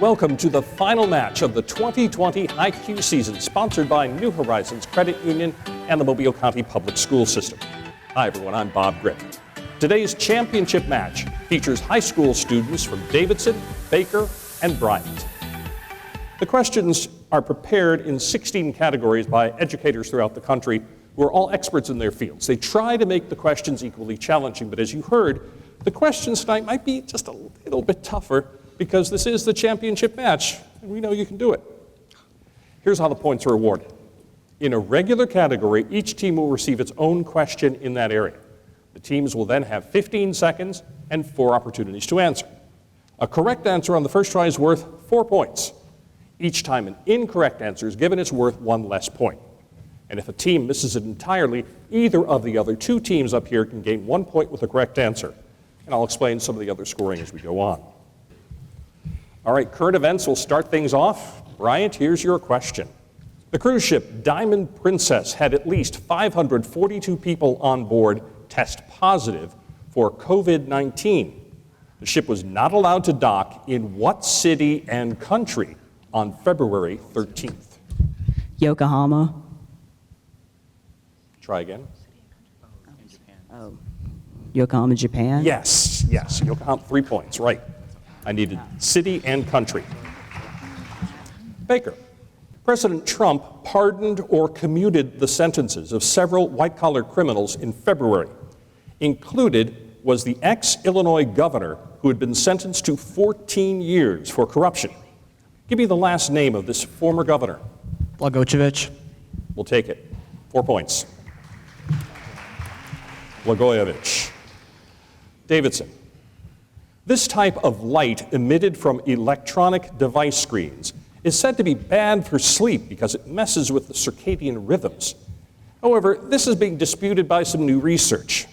Welcome to the final match of the 2020 IQ season, sponsored by New Horizons Credit Union and the Mobile County Public School System. Hi everyone, I'm Bob Grimm. Today's championship match features high school students from Davidson, Baker, and Bryant. The questions are prepared in 16 categories by educators throughout the country who are all experts in their fields. They try to make the questions equally challenging, but as you heard, the questions tonight might be just a little bit tougher because this is the championship match, and we know you can do it. Here's how the points are awarded. In a regular category, each team will receive its own question in that area. The teams will then have 15 seconds and 4 opportunities to answer. A correct answer on the first try is worth 4 points. Each time an incorrect answer is given, it's worth 1 less point. And if a team misses it entirely, either of the other 2 teams up here can gain 1 point with a correct answer. And I'll explain some of the other scoring as we go on. All right, current events will start things off. Bryant, here's your question. The cruise ship Diamond Princess had at least 542 people on board test positive for COVID-19. The ship was not allowed to dock in what city and country on February 13th? Yokohama. Try again. Yokohama, Japan. Yes, Yokohama, 3 points, right. I needed city and country. Baker. President Trump pardoned or commuted the sentences of several white-collar criminals in February. Included was the ex-Illinois governor who had been sentenced to 14 years for corruption. Give me the last name of this former governor. Blagojevich. We'll take it. 4 points. Blagojevich. Davidson. This type of light emitted from electronic device screens is said to be bad for sleep because it messes with the circadian rhythms. However, this is being disputed by some new research.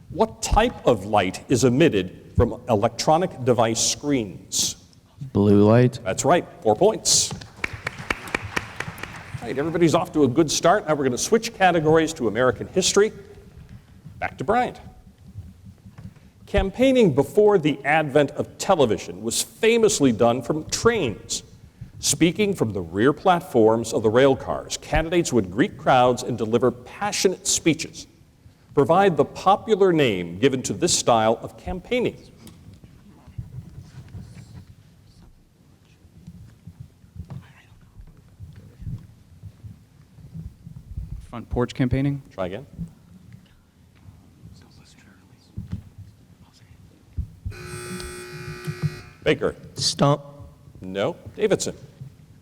What type of light is emitted from electronic device screens? Blue light. That's right, 4 points. All right, everybody's off to a good start. Now we're going to switch categories to American history. Back to Bryant. Campaigning before the advent of television was famously done from trains. Speaking from the rear platforms of the rail cars, candidates would greet crowds and deliver passionate speeches. Provide the popular name given to this style of campaigning. Front porch campaigning. Try again. Baker. Stump. No. Davidson.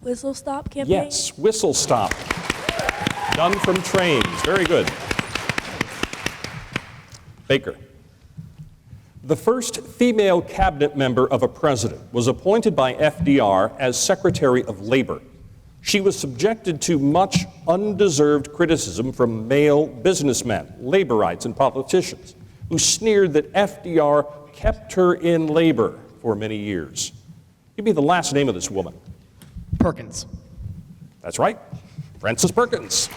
Whistle stop campaign? Yes, whistle stop. Done from trains. Very good. Baker. The first female cabinet member of a president was appointed by FDR as Secretary of Labor. She was subjected to much undeserved criticism from male businessmen, laborites, and politicians who sneered that FDR kept her in labor for many years. Give me the last name of this woman. Perkins. That's right, Frances Perkins.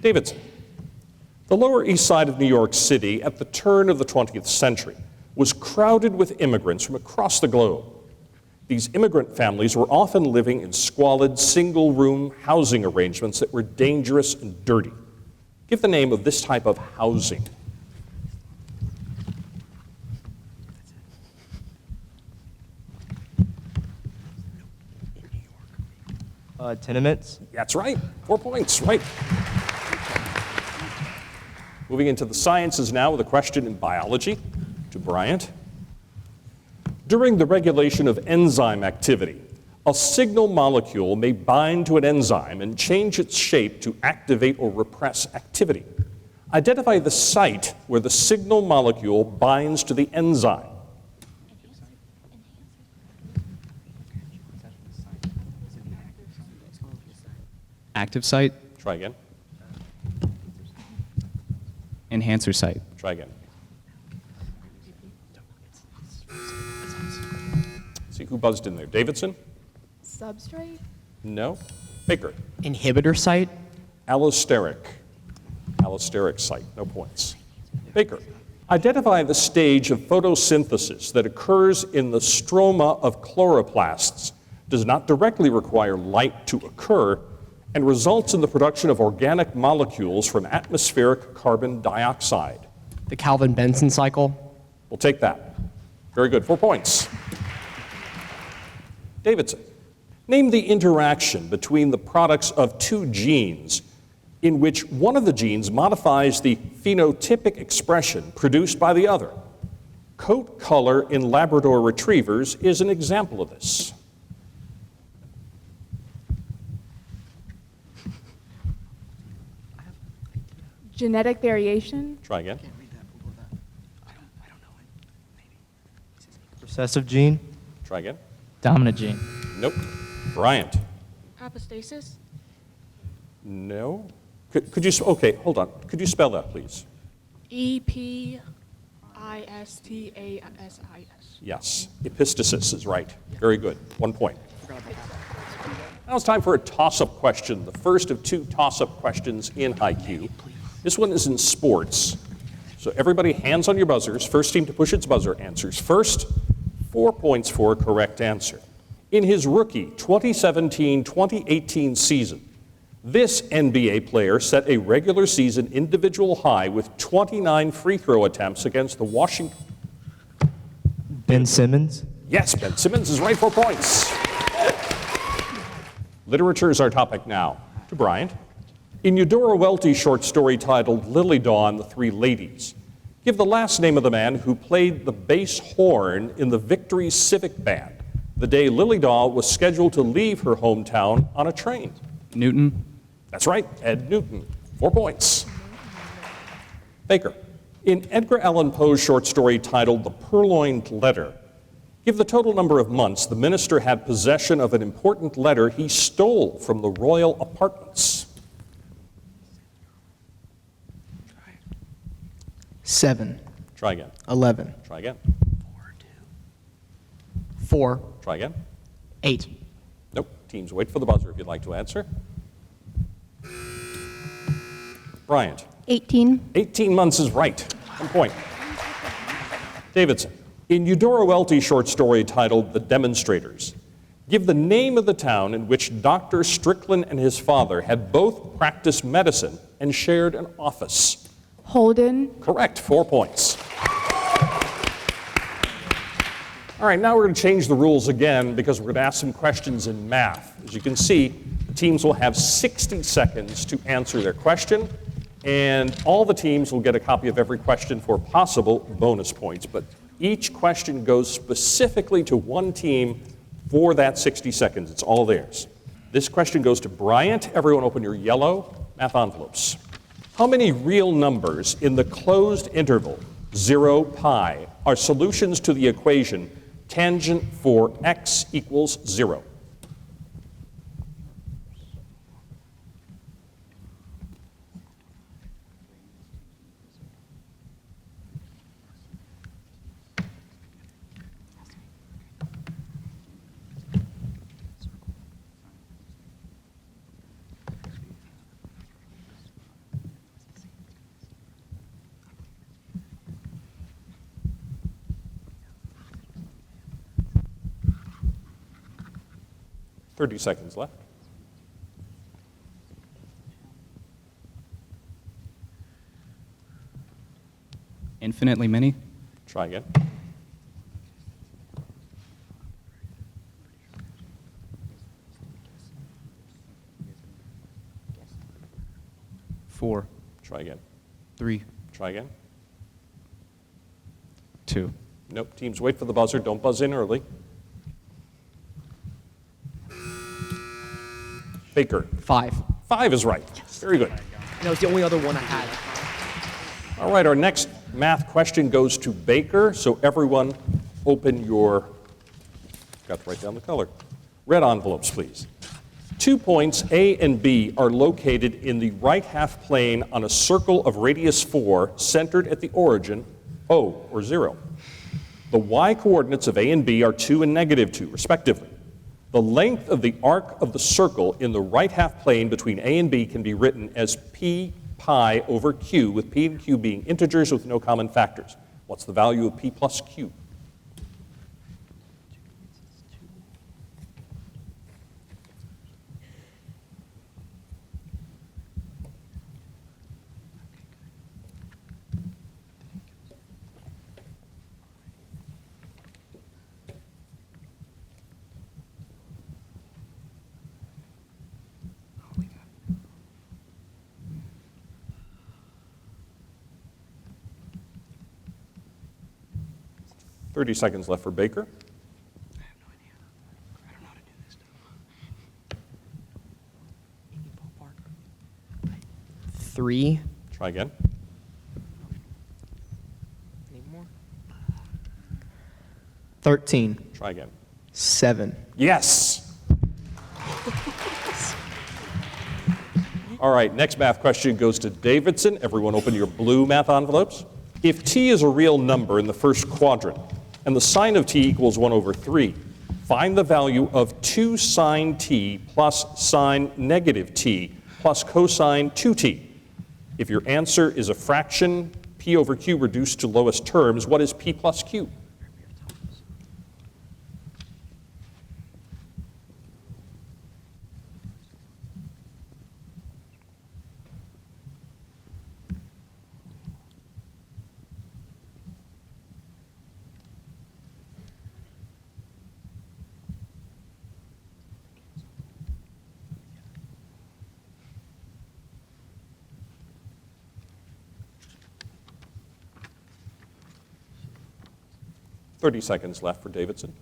Davidson. The Lower East Side of New York City at the turn of the 20th century was crowded with immigrants from across the globe. These immigrant families were often living in squalid, single-room housing arrangements that were dangerous and dirty. Give the name of this type of housing. Tenements. That's right, 4 points, right. Moving into the sciences now with a question in biology to Bryant. During the regulation of enzyme activity, a signal molecule may bind to an enzyme and change its shape to activate or repress activity. Identify the site where the signal molecule binds to the enzyme. Active site. Try again. Enhancer site. Try again. See who buzzed in there. Davidson? Substrate? No. Baker? Inhibitor site. Allosteric. Allosteric site. No points. Baker? Identify the stage of photosynthesis that occurs in the stroma of chloroplasts, does not directly require light to occur, and results in the production of organic molecules from atmospheric carbon dioxide. The Calvin-Benson cycle. We'll take that. Very good, 4 points. Davidson, name the interaction between the products of two genes in which one of the genes modifies the phenotypic expression produced by the other. Coat color in Labrador retrievers is an example of this. Genetic variation. Try again. Recessive gene. Try again. Dominant gene. Nope. Bryant. Apostasis. No. Could you, okay, hold on. Could you spell that, please? EPISTASIS. Yes. Epistasis is right. Very good. 1 point. Now it's time for a toss-up question, the first of two toss-up questions in IQ. This one is in sports. So everybody, hands on your buzzers. First team to push its buzzer answers first. 4 points for a correct answer. In his rookie 2017-2018 season, this NBA player set a regular season individual high with 29 free throw attempts against the Washington. Ben Simmons. Yes, Ben Simmons is right, 4 points. Literature is our topic now. To Bryant. In Eudora Welty's short story titled Lily Daw and the Three Ladies, give the last name of the man who played the bass horn in the Victory Civic Band the day Lily Daw was scheduled to leave her hometown on a train. Newton. That's right, Ed Newton. 4 points. Baker. In Edgar Allan Poe's short story titled The Purloined Letter, give the total number of months the minister had possession of an important letter he stole from the royal apartments. 7. Try again. 11. Try again. 4. Try again. 8. Nope. Teams, wait for the buzzer if you'd like to answer. Bryant. 18. 18 months is right. 1 point. Davidson. In Eudora Welty's short story titled The Demonstrators, give the name of the town in which Dr. Strickland and his father had both practiced medicine and shared an office. Holden. Correct, 4 points. All right, now we're going to change the rules again because we're going to ask some questions in math. As you can see, the teams will have 60 seconds to answer their question, and all the teams will get a copy of every question for possible bonus points. But each question goes specifically to one team for that 60 seconds. It's all theirs. This question goes to Bryant. Everyone open your yellow math envelopes. How many real numbers in the closed interval 0, pi are solutions to the equation tangent for x equals 0? Thirty seconds left. Infinitely many. Try again. Four. Try again. 3. Try again. 2. Nope. Teams, wait for the buzzer. Don't buzz in early. Baker. 5. 5 is right. Very good. That was the only other one I had. All right, our next math question goes to Baker. So everyone open your, got to write down the color, red envelopes, please. 2 points, A and B, are located in the right half plane on a circle of radius 4 centered at the origin, O, or 0. The y coordinates of A and B are 2 and negative 2, respectively. The length of the arc of the circle in the right half plane between A and B can be written as P pi over q, with p and q being integers with no common factors. What's the value of p plus q? Oh, we got 30 seconds left for Baker. I have no idea. I don't know how to do this stuff. 3. Try again. Any more? 13. Try again. 7. Yes. All right, next math question goes to Davidson. Everyone open your blue math envelopes. If t is a real number in the first quadrant, and the sine of t equals 1 over 3, find the value of 2 sine t plus sine negative t plus cosine 2t. If your answer is a fraction, p over q reduced to lowest terms, what is p plus q? Thirty seconds left for Davidson.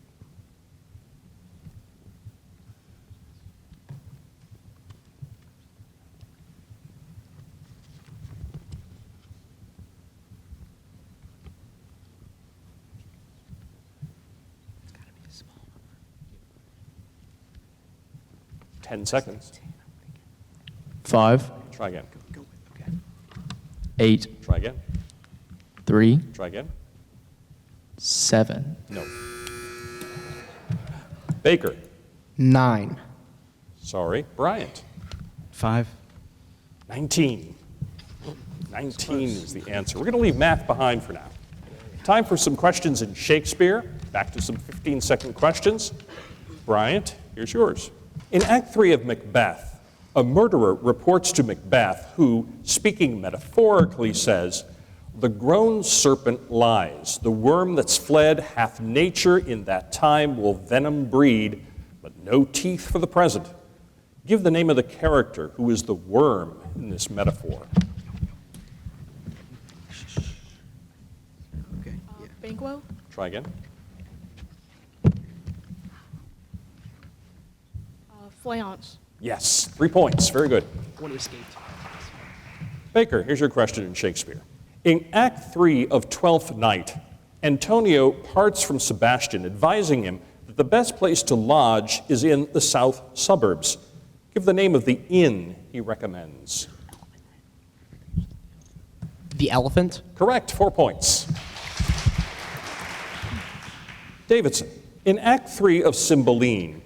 It's got to be a small number. 10 seconds. 5, Try again. Go with, okay. 8, Try again. 3, Try again. 7. No. Baker. 9. Sorry. Bryant. 5. 19. 19 is the answer. We're going to leave math behind for now. Time for some questions in Shakespeare. Back to some 15-second questions. Bryant, here's yours. In Act 3 of Macbeth, a murderer reports to Macbeth, who, speaking metaphorically, says, "The grown serpent lies. The worm that's fled hath nature in that time will venom breed, but no teeth for the present." Give the name of the character who is the worm in this metaphor. Okay. Banquo. Try again. Fleance. Yes, 3 points. Very good. One escaped. Baker, here's your question in Shakespeare. In Act 3 of Twelfth Night, Antonio parts from Sebastian, advising him that the best place to lodge is in the south suburbs. Give the name of the inn he recommends. The Elephant. Correct, 4 points. Davidson, in Act 3 of Cymbeline,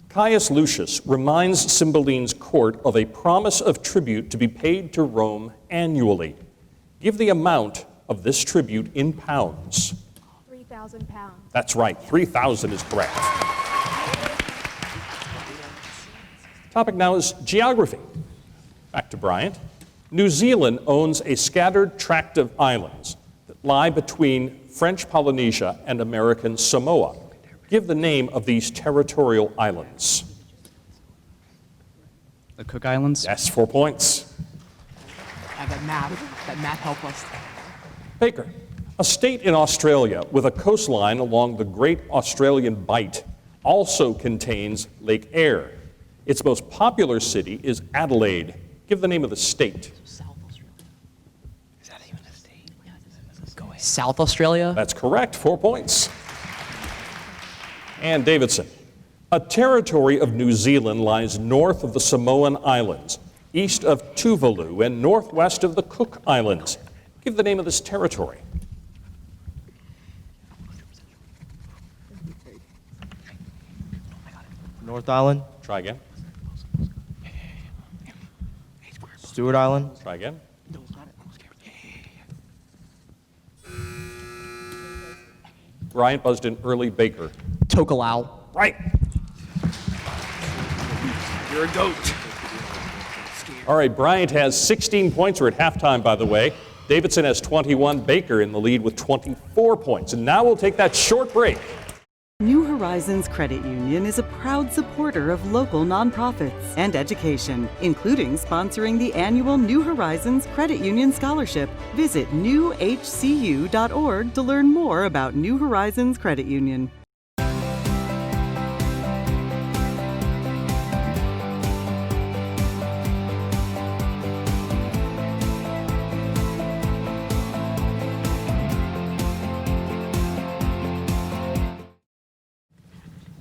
Caius Lucius reminds Cymbeline's court of a promise of tribute to be paid to Rome annually. Give the amount of this tribute in pounds. 3,000 pounds. That's right, 3,000 is correct. Topic now is geography. Back to Bryant. New Zealand owns a scattered tract of islands that lie between French Polynesia and American Samoa. Give the name of these territorial islands. The Cook Islands? Yes, 4 points. That map helped us. Baker, a state in Australia with a coastline along the Great Australian Bight also contains Lake Eyre. Its most popular city is Adelaide. Give the name of the state. South Australia. Is that even a state? Go ahead. South Australia? That's correct, 4 points. And Davidson, a territory of New Zealand lies north of the Samoan Islands, east of Tuvalu, and northwest of the Cook Islands. Give the name of this territory. North Island, Try again. Stewart Island, Try again. Bryant buzzed in early. Baker. Tokelau. Right. You're a goat. All right, Bryant has 16 points. We're at halftime, by the way. Davidson has 21. Baker in the lead with 24 points. And now we'll take that short break. New Horizons Credit Union is a proud supporter of local nonprofits and education, including sponsoring the annual New Horizons Credit Union Scholarship. Visit newhcu.org to learn more about New Horizons Credit Union.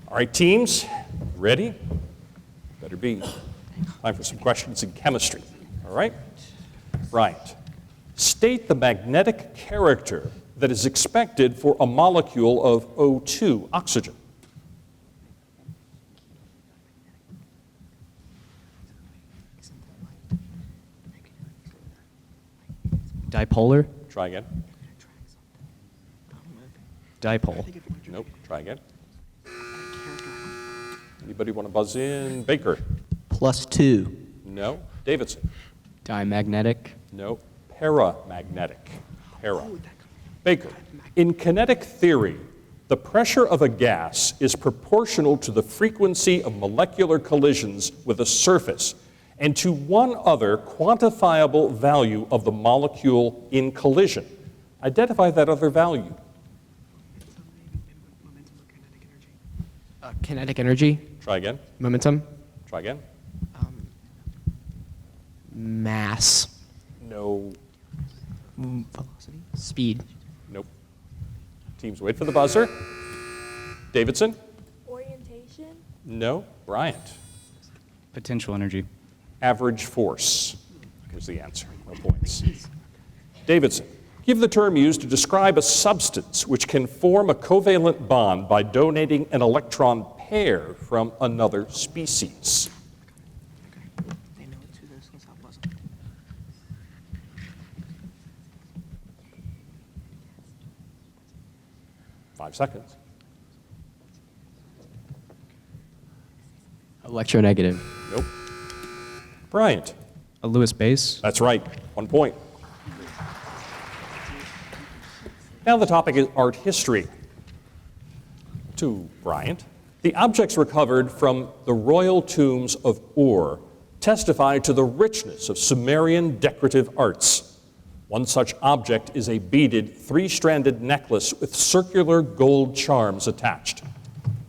All right, teams, ready? Better be. Time for some questions in chemistry. All right? Bryant, state the magnetic character that is expected for a molecule of O2, oxygen. Dipolar. Try again. Dipole. Nope. Try again. Anybody want to buzz in? Baker. +2. No. Davidson. Dimagnetic. No. Paramagnetic. Para. Baker. In kinetic theory, the pressure of a gas is proportional to the frequency of molecular collisions with a surface and to one other quantifiable value of the molecule in collision. Identify that other value. Kinetic energy. Try again. Momentum. Try again. Mass. No. Velocity. Speed. Nope. Teams wait for the buzzer. Davidson? Orientation? No. Bryant? Potential energy. Average force was the answer. No points. Davidson, give the term used to describe a substance which can form a covalent bond by donating an electron pair from another species. They know it's who this was. How was it? 5 seconds. Electronegative. Nope. Bryant? A Lewis base. That's right. 1 point. Now the topic is art history. To Bryant, the objects recovered from the royal tombs of Ur testify to the richness of Sumerian decorative arts. One such object is a beaded, 3-stranded necklace with circular gold charms attached.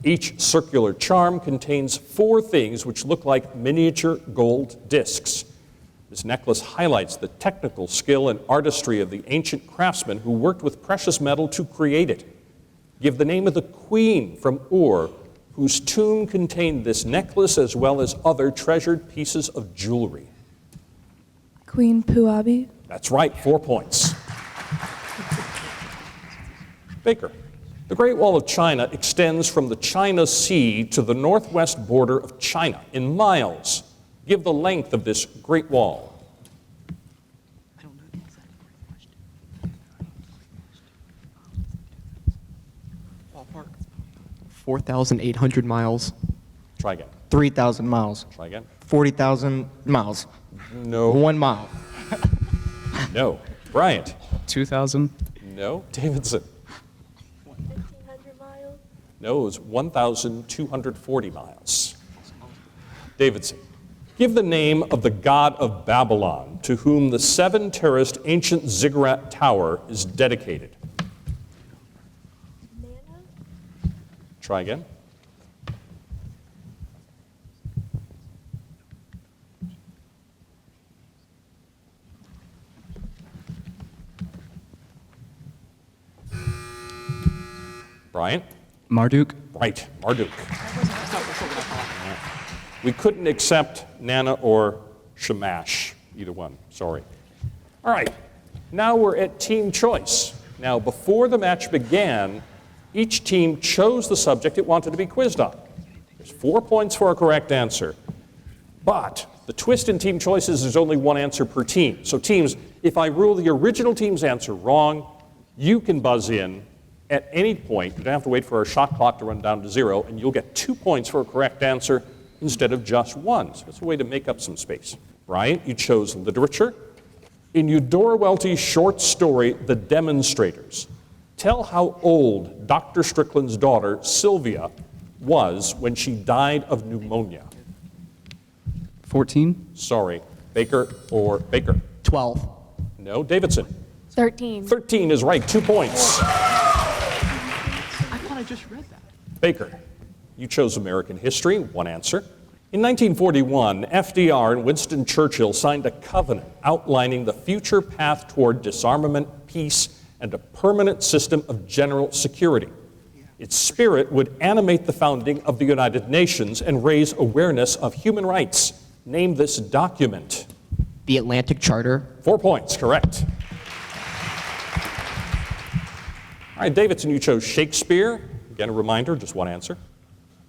Each circular charm contains 4 things which look like miniature gold discs. This necklace highlights the technical skill and artistry of the ancient craftsmen who worked with precious metal to create it. Give the name of the queen from Ur, whose tomb contained this necklace as well as other treasured pieces of jewelry. Queen Puabi? That's right, 4 points. Baker. The Great Wall of China extends from the China Sea to the northwest border of China in miles. Give the length of this Great Wall. I don't know the exact question. Ballpark. 4,800 miles. Try again. 3,000 miles. Try again. 40,000 miles. No. 1 mile. No. Bryant. 2,000. No. Davidson. 1,500 miles? No, it was 1,240 miles. Davidson. Give the name of the god of Babylon to whom the 7-terraced ancient ziggurat tower is dedicated. Nana? Try again. Bryant? Marduk. Right, Marduk. We couldn't accept Nana or Shamash, either one, sorry. All right, now we're at team choice. Now, before the match began, each team chose the subject it wanted to be quizzed on. There's 4 points for a correct answer. But the twist in team choice is there's only 1 answer per team. So teams, if I rule the original team's answer wrong, you can buzz in At any point, you don't have to wait for our shot clock to run down to 0, and you'll get 2 points for a correct answer instead of just 1. So it's a way to make up some space. Bryant, you chose literature. In Eudora Welty's short story, The Demonstrators, tell how old Dr. Strickland's daughter, Sylvia, was when she died of pneumonia. 14? Sorry, Baker or Baker? 12. No, Davidson. 13. 13 is right, 2 points. I thought I just read that. Baker, you chose American history, 1 answer. In 1941, FDR and Winston Churchill signed a covenant outlining the future path toward disarmament, peace, and a permanent system of general security. Its spirit would animate the founding of the United Nations and raise awareness of human rights. Name this document. The Atlantic Charter. 4 points, correct. All right, Davidson, you chose Shakespeare. Again, a reminder, just 1 answer.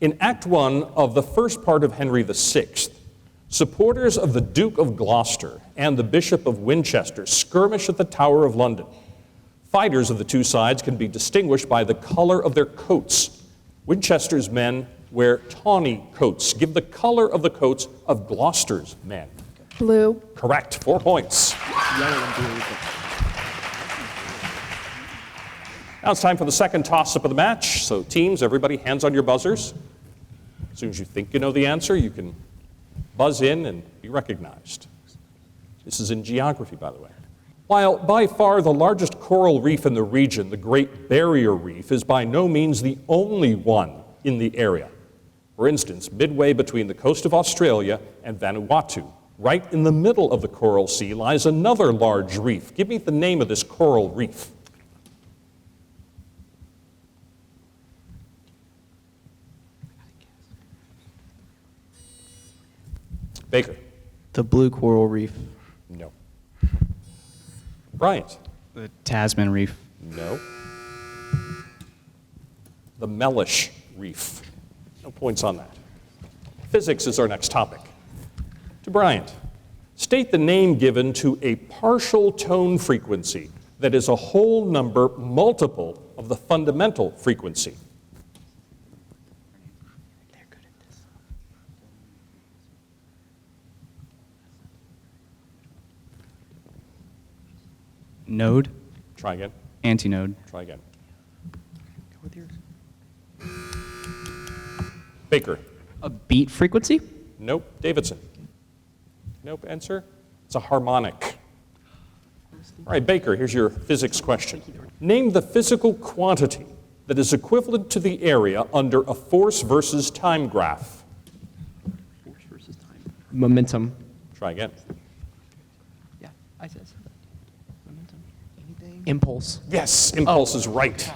In Act 1 of the first part of Henry VI, supporters of the Duke of Gloucester and the Bishop of Winchester skirmish at the Tower of London. Fighters of the two sides can be distinguished by the color of their coats. Winchester's men wear tawny coats. Give the color of the coats of Gloucester's men. Blue. Correct, 4 points. Now it's time for the second toss-up of the match. So teams, everybody, hands on your buzzers. As soon as you think you know the answer, you can buzz in and be recognized. This is in geography, by the way. While by far the largest coral reef in the region, the Great Barrier Reef, is by no means the only one in the area. For instance, midway between the coast of Australia and Vanuatu, right in the middle of the Coral Sea, lies another large reef. Give me the name of this coral reef. Baker. The Blue Coral Reef. No. Bryant. The Tasman Reef. No. The Mellish Reef. No points on that. Physics is our next topic. To Bryant. State the name given to a partial tone frequency that is a whole number multiple of the fundamental frequency. Node. Try again. Antinode. Try again. Baker. A beat frequency? Nope. Davidson. Nope. Answer? It's a harmonic. All right, Baker, here's your physics question. Name the physical quantity that is equivalent to the area under a force versus time graph. Force versus time. Momentum. Try again. Yeah, I said something. Momentum. Anything? Impulse. Yes, impulse is right.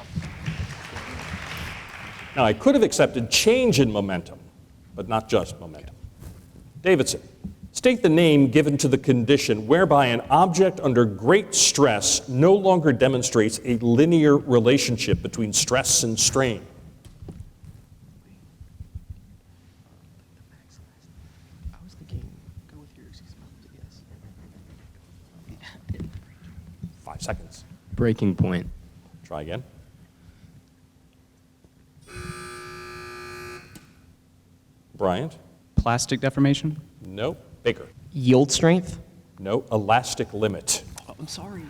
Now, I could have accepted change in momentum, but not just momentum. Davidson, state the name given to the condition whereby an object under great stress no longer demonstrates a linear relationship between stress and strain. I was thinking, go with yours. 5 seconds. Breaking point. Try again. Bryant? Plastic deformation. No. Baker? Yield strength? No. Elastic limit. Oh, I'm sorry.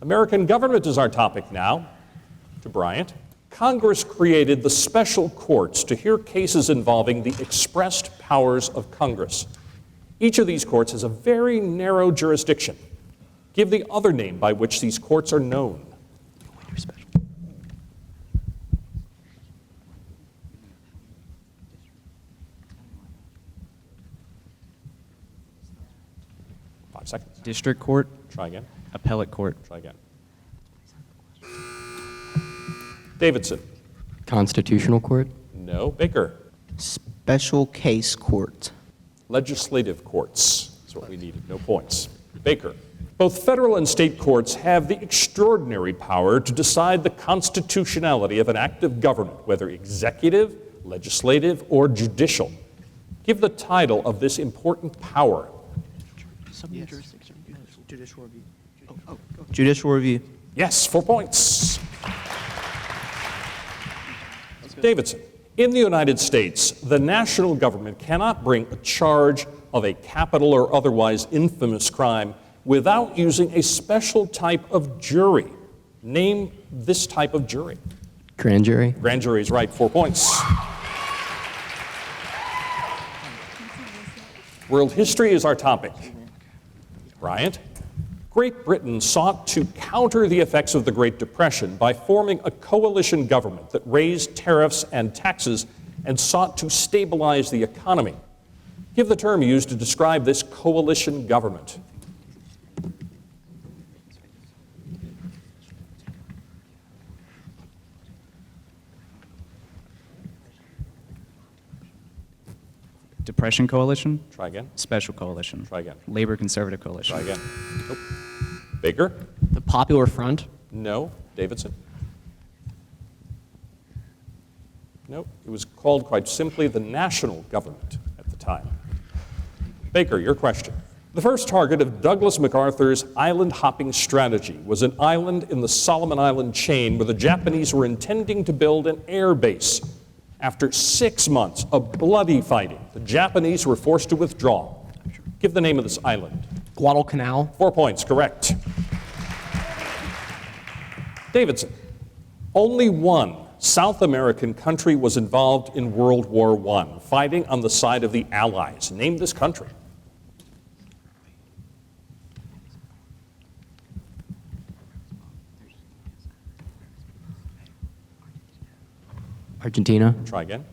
American government is our topic now. To Bryant. Congress created the special courts to hear cases involving the expressed powers of Congress. Each of these courts has a very narrow jurisdiction. Give the other name by which these courts are known. You're special. Seconds. District Court. Try again. Appellate Court. Try again. Davidson. Constitutional court. No. Baker. Special case court. Legislative courts. That's what we needed. No points. Baker. Both federal and state courts have the extraordinary power to decide the constitutionality of an act of government, whether executive, legislative, or judicial. Give the title of this important power. Jurisdiction. Judicial review. Judicial review. Yes, 4 points. Davidson. In the United States, the national government cannot bring a charge of a capital or otherwise infamous crime without using a special type of jury. Name this type of jury. Grand jury. Grand jury is right, 4 points. World history is our topic. Bryant. Great Britain sought to counter the effects of the Great Depression by forming a coalition government that raised tariffs and taxes and sought to stabilize the economy. Give the term used to describe this coalition government. Depression Coalition. Try again. Special Coalition. Try again. Labor Conservative Coalition. Try again. Nope. Baker? The Popular Front. No. Davidson? No. It was called quite simply the national government at the time. Baker, your question. The first target of Douglas MacArthur's island hopping strategy was an island in the Solomon Island chain where the Japanese were intending to build an air base. After 6 months of bloody fighting, the Japanese were forced to withdraw. Give the name of this island. Guadalcanal. 4 points, correct. Davidson. Only one South American country was involved in World War I, fighting on the side of the Allies. Name this country. Argentina. Try again.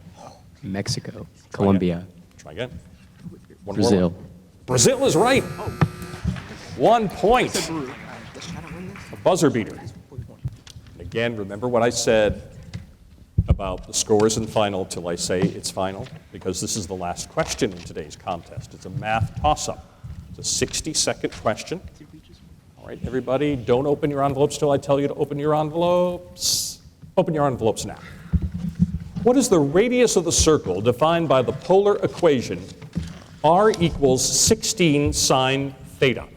Mexico. Colombia. Try again. One more Brazil. one. Brazil is right. 1 point. A buzzer beater. Again, remember what I said about the scores in final till I say it's final, because this is the last question in today's contest. It's a math toss-up. It's a 60-second question. All right, everybody, don't open your envelopes till I tell you to open your envelopes. Open your envelopes now. What is the radius of the circle defined by the polar equation r equals 16 sine theta?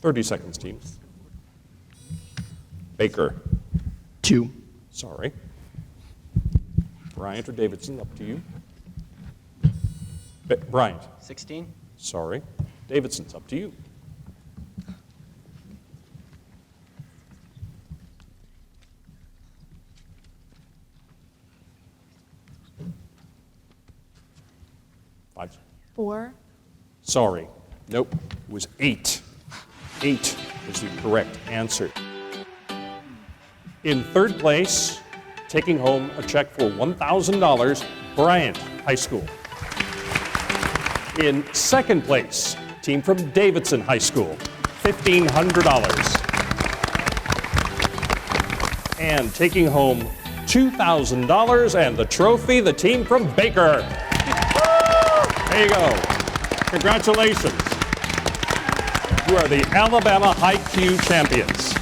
Thirty seconds, team. Baker. 2. Sorry. Bryant or Davidson, up to you. Bryant. 16. Sorry. Davidson's up to you. Five. 4. Sorry. Nope. It was 8. 8 is the correct answer. In third place, taking home a check for $1,000, Bryant High School. In second place, team from Davidson High School, $1,500. And taking home $2,000 and the trophy, the team from Baker. There you go. Congratulations. You are the Alabama High Q champions.